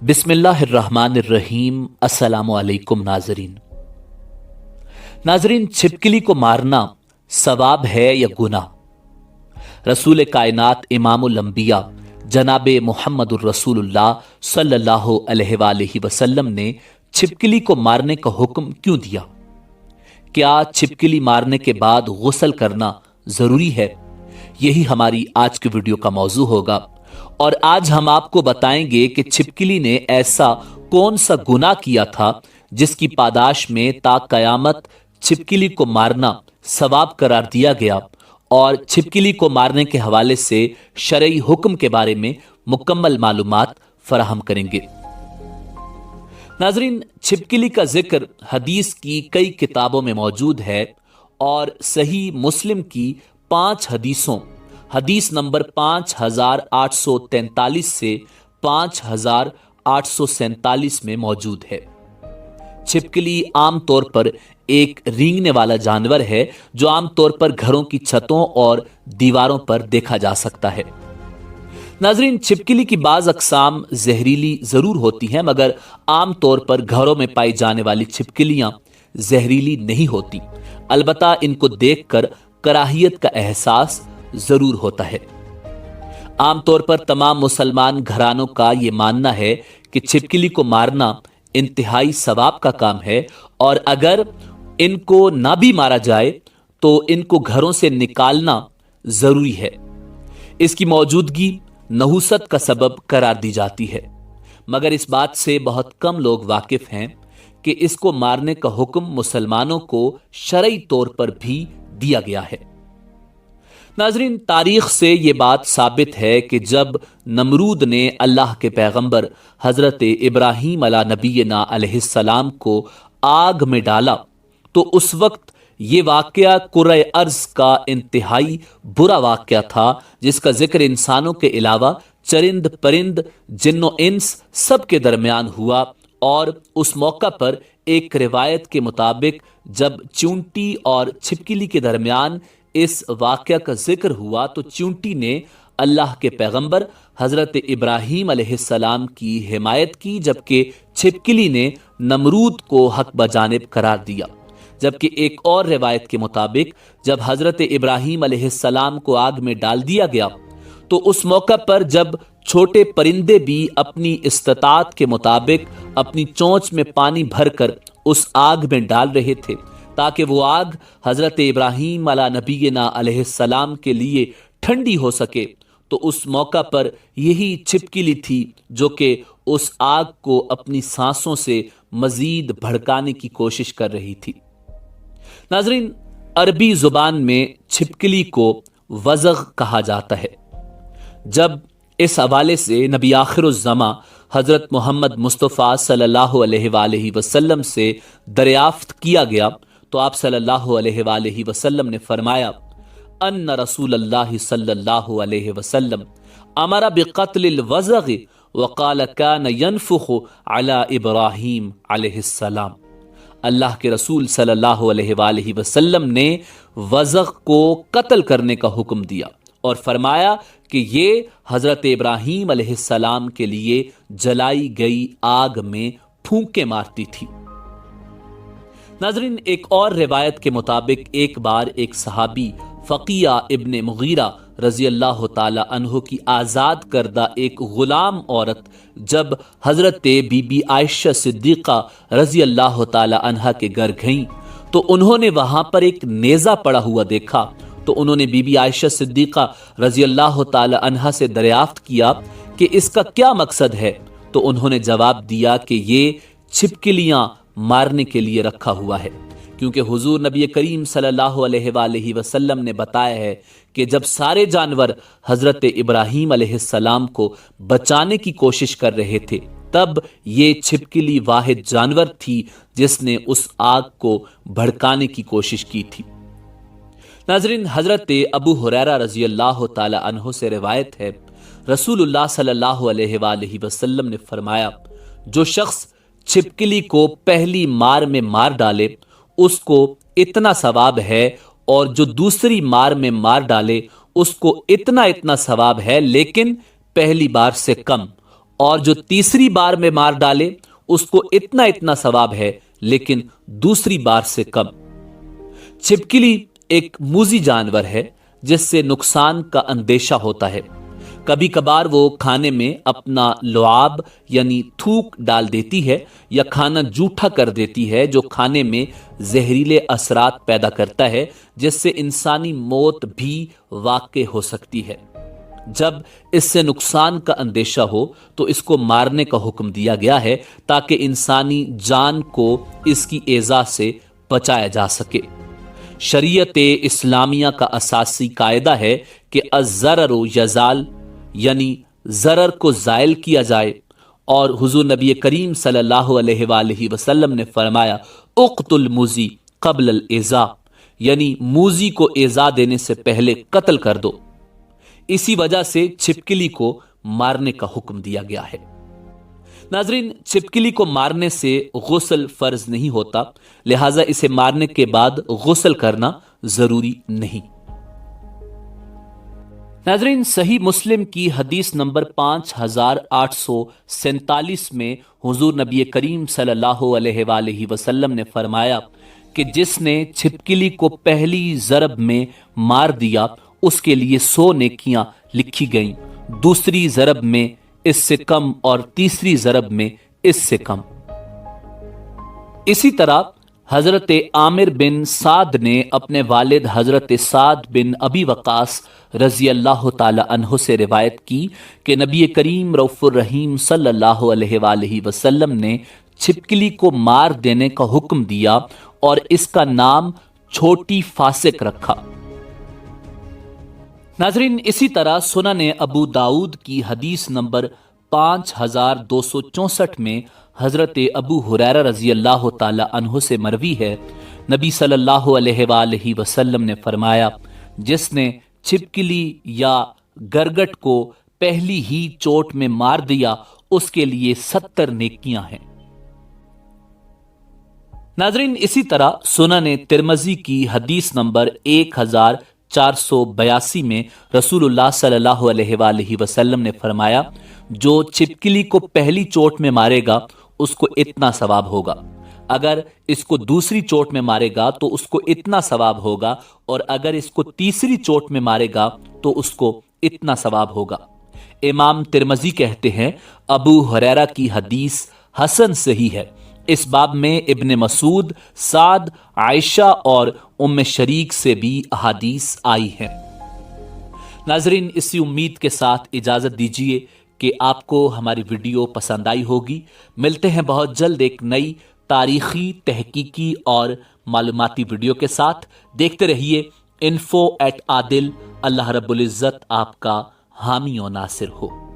बिस्मिल्लाह अर्रहमान अर्रहीम। अस्सलामु अलैकुम नाजरीन, छिपकली को मारना सवाब है या गुनाह? रसूल कायनात इमामुल अंबिया जनाब मुहम्मदुर रसूलुल्लाह सल्लल्लाहु अलैहि वसल्लम ने छिपकली को मारने का हुक्म क्यों दिया? क्या छिपकली मारने के बाद गुस्ल करना जरूरी है? यही हमारी आज की वीडियो का मौजू होगा और आज हम आपको बताएंगे कि छिपकली ने ऐसा कौन सा गुनाह किया था जिसकी पादाश में ता कयामत छिपकली को मारना सवाब करार दिया गया, और छिपकली को मारने के हवाले से शरई हुक्म के बारे में मुकम्मल मालूमात फराहम करेंगे। नाजरीन, छिपकली का जिक्र हदीस की कई किताबों में मौजूद है और सही मुस्लिम की 5 हदीसों हदीस नंबर 5843 से 5847 में मौजूद है। छिपकली आमतौर पर एक रेंगने वाला जानवर है जो आमतौर पर घरों की छतों और दीवारों पर देखा जा सकता है। नाजरीन, छिपकली की बाज अकसाम जहरीली जरूर होती हैं, मगर आमतौर पर घरों में पाई जाने वाली छिपकलियां जहरीली नहीं होती। अलबत्ता इनको देखकर कराहियत का एहसास जरूर होता है। आमतौर पर तमाम मुसलमान घरानों का यह मानना है कि छिपकली को मारना इंतहाई सवाब का काम है, और अगर इनको ना भी मारा जाए तो इनको घरों से निकालना जरूरी है। इसकी मौजूदगी नहुसत का सबब करार दी जाती है, मगर इस बात से बहुत कम लोग वाकिफ हैं कि इसको मारने का हुक्म मुसलमानों को शरई तौर पर भी दिया गया है। नाजरीन, तारीख से ये बात साबित है कि जब नमरूद ने अल्लाह के पैगंबर हजरत इब्राहीम अला नबीना अलैहिस्सलाम को आग में डाला तो उस वक्त ये वाकया कुर्रे अर्ज का इंतहाई बुरा वाकया था, जिसका जिक्र इंसानों के अलावा चरिंद परिंद जिन्नो इंस सब के दरमियान हुआ। और उस मौका पर एक रिवायत के मुताबिक जब चूंटी और छिपकली के दरमियान इस वाकया का जिक्र हुआ तो चूंटी ने अल्लाह के पैगंबर हजरत इब्राहीम अलैहिस्सलाम की हिमायत की, जबकि छिपकली ने नमरूद को हक बजानिब करार दिया। जबकि एक और रिवायत के मुताबिक जब हजरत इब्राहीम अलैहिस्सलाम को आग में डाल दिया गया तो उस मौका पर जब छोटे परिंदे भी अपनी इस्तात के मुताबिक अपनी चोंच में पानी भरकर उस आग में डाल रहे थे ताकि वो आग हजरत इब्राहीम अला नबीना अलैहिस्सलाम के लिए ठंडी हो सके, तो उस मौका पर यही छिपकली थी जो कि उस आग को अपनी सांसों से मजीद भड़काने की कोशिश कर रही थी। नाजरीन, अरबी जुबान में छिपकली को वज़ग़ कहा जाता है। जब इस हवाले से नबी आखिरुज़्ज़मा हजरत मोहम्मद मुस्तफ़ा सल्लल्लाहु अलैहि वसल्लम से दरियाफ्त किया गया तो आप सल्लल्लाहु अलैहि वसल्लम ने फरमाया, अन्ना रसूलल्लाह सल्लल्लाहु अलैहि वसल्लम अमरा बिक़त्लिल वज़ग़ व क़ाल कान यनफ़ुख़ु अला इब्राहीम अलैहिस्सलाम। अल्लाह के रसूल सल्लल्लाहु अलैहि वसल्लम ने वज़ग़ को कत्ल करने का हुक्म दिया और फरमाया कि ये हजरत इब्राहीम अलैहिस्सलाम के लिए जलाई गई आग में फूंके मारती थी। नाजरीन, एक और रिवायत के मुताबिक एक बार एक सहाबी फ़क़िया इब्ने मुगीरा रज़ी अल्लाह ताला अन्हु की आज़ाद करदा एक ग़ुलाम औरत जब हज़रत बीबी आयशा सिद्दीक़ा रज़ी अल्लाह ताला अन्हा के घर गईं तो उन्होंने वहां पर एक नेज़ा पड़ा हुआ देखा। तो उन्होंने बीबी आयशा सिद्दीक़ा रज़ी अल्लाह ताला अन्हा से दरियाफ्त किया कि इसका क्या मकसद है, तो उन्होंने जवाब दिया कि ये छिपकलियां मारने के लिए रखा हुआ है, क्योंकि हुजूर नबी करीम सल्लल्लाहु अलैहि वसल्लम ने बताया है कि जब सारे जानवर हजरत इब्राहीम अलैहिस्सलाम को बचाने की कोशिश कर रहे थे तब ये छिपकली वाहिद जानवर थी जिसने उस आग को भड़काने की कोशिश की थी। नाजरीन, हजरत अबू हुरैरा रज़ी अल्लाह ताला अन्हु से रिवायत है, रसूलुल्लाह सल्लल्लाहु अलैहि वसल्लम ने फरमाया, जो शख्स छिपकली को पहली मार में मार डाले उसको इतना सवाब है, और जो दूसरी मार में मार डाले उसको इतना इतना सवाब है, लेकिन पहली बार से कम, اور جو تیسری بار میں مار ڈالے اس کو اتنا ثواب ہے لیکن دوسری بار سے کم۔ چھپکلی ایک موذی جانور ہے جس سے نقصان کا اندیشہ ہوتا ہے۔ کبھی کبھار وہ کھانے میں اپنا لعاب یعنی تھوک ڈال دیتی ہے یا کھانا جوٹھا کر دیتی ہے جو کھانے میں زہریلے اثرات پیدا کرتا ہے جس سے انسانی موت بھی واقع ہو سکتی ہے۔ جب اس سے نقصان کا اندیشہ ہو تو اس کو مارنے کا حکم دیا گیا ہے تاکہ انسانی جان کو اس کی ایذا سے بچایا جا سکے۔ شریعت اسلامیہ کا اساسی قاعدہ ہے کہ الضرر یزال، یعنی ضرر کو زائل کیا جائے، اور حضور نبی کریم صلی اللہ علیہ وآلہ وسلم نے فرمایا اقتل الموذی قبل الایذاء، یعنی موذی کو ایذا دینے سے پہلے قتل کر دو۔ اسی وجہ سے چھپکلی کو مارنے کا حکم دیا گیا ہے۔ ناظرین، چھپکلی کو مارنے سے غسل فرض نہیں ہوتا، لہٰذا اسے مارنے کے بعد غسل کرنا ضروری نہیں۔ ناظرین، صحیح مسلم کی حدیث نمبر 5847 میں حضور نبی کریم صلی اللہ علیہ وآلہ وسلم نے فرمایا کہ جس نے چھپکلی کو پہلی ضرب میں مار دیا اس کے لیے 100 نیکیاں لکھی گئیں، دوسری ضرب میں اس سے کم اور تیسری ضرب میں اس سے کم۔ اسی طرح حضرت عامر بن سعد نے اپنے والد حضرت سعد بن ابی وقاص رضی اللہ تعالی عنہ سے روایت کی کہ نبی کریم رؤوف الرحیم صلی اللہ علیہ وآلہ وسلم نے چھپکلی کو مار دینے کا حکم دیا اور اس کا نام چھوٹی فاسق رکھا۔ ناظرین، اسی طرح سنن ابو داؤد کی حدیث نمبر 5264 میں حضرت ابو ہریرہ رضی اللہ تعالی عنہ سے مروی ہے، نبی صلی اللہ علیہ وآلہ وسلم نے فرمایا جس نے چھپکلی یا گرگٹ کو پہلی ہی چوٹ میں مار دیا اس کے لیے 70 نیکیاں ہیں۔ ناظرین، اسی طرح سنن ترمذی کی حدیث نمبر 1482 میں رسول اللہ صلی اللہ علیہ وآلہ وسلم نے فرمایا جو چھپکلی کو پہلی چوٹ میں مارے گا اس کو اتنا ثواب ہوگا، اگر اس کو دوسری چوٹ میں مارے گا تو اس کو اتنا ثواب ہوگا، اور اگر اس کو تیسری چوٹ میں مارے گا تو اس کو اتنا ثواب ہوگا۔ امام ترمذی کہتے ہیں ابو ہریرہ کی حدیث حسن صحیح ہے۔ اس باب میں ابن مسعود، سعد، عائشہ اور ام شریک سے بھی احادیث آئی ہیں۔ ناظرین، اسی امید کے ساتھ اجازت دیجیے کہ آپ کو ہماری ویڈیو پسند آئی ہوگی۔ ملتے ہیں بہت جلد ایک نئی تاریخی، تحقیقی اور معلوماتی ویڈیو کے ساتھ۔ دیکھتے رہیے info@adil۔ اللہ رب العزت آپ کا حامی و ناصر ہو۔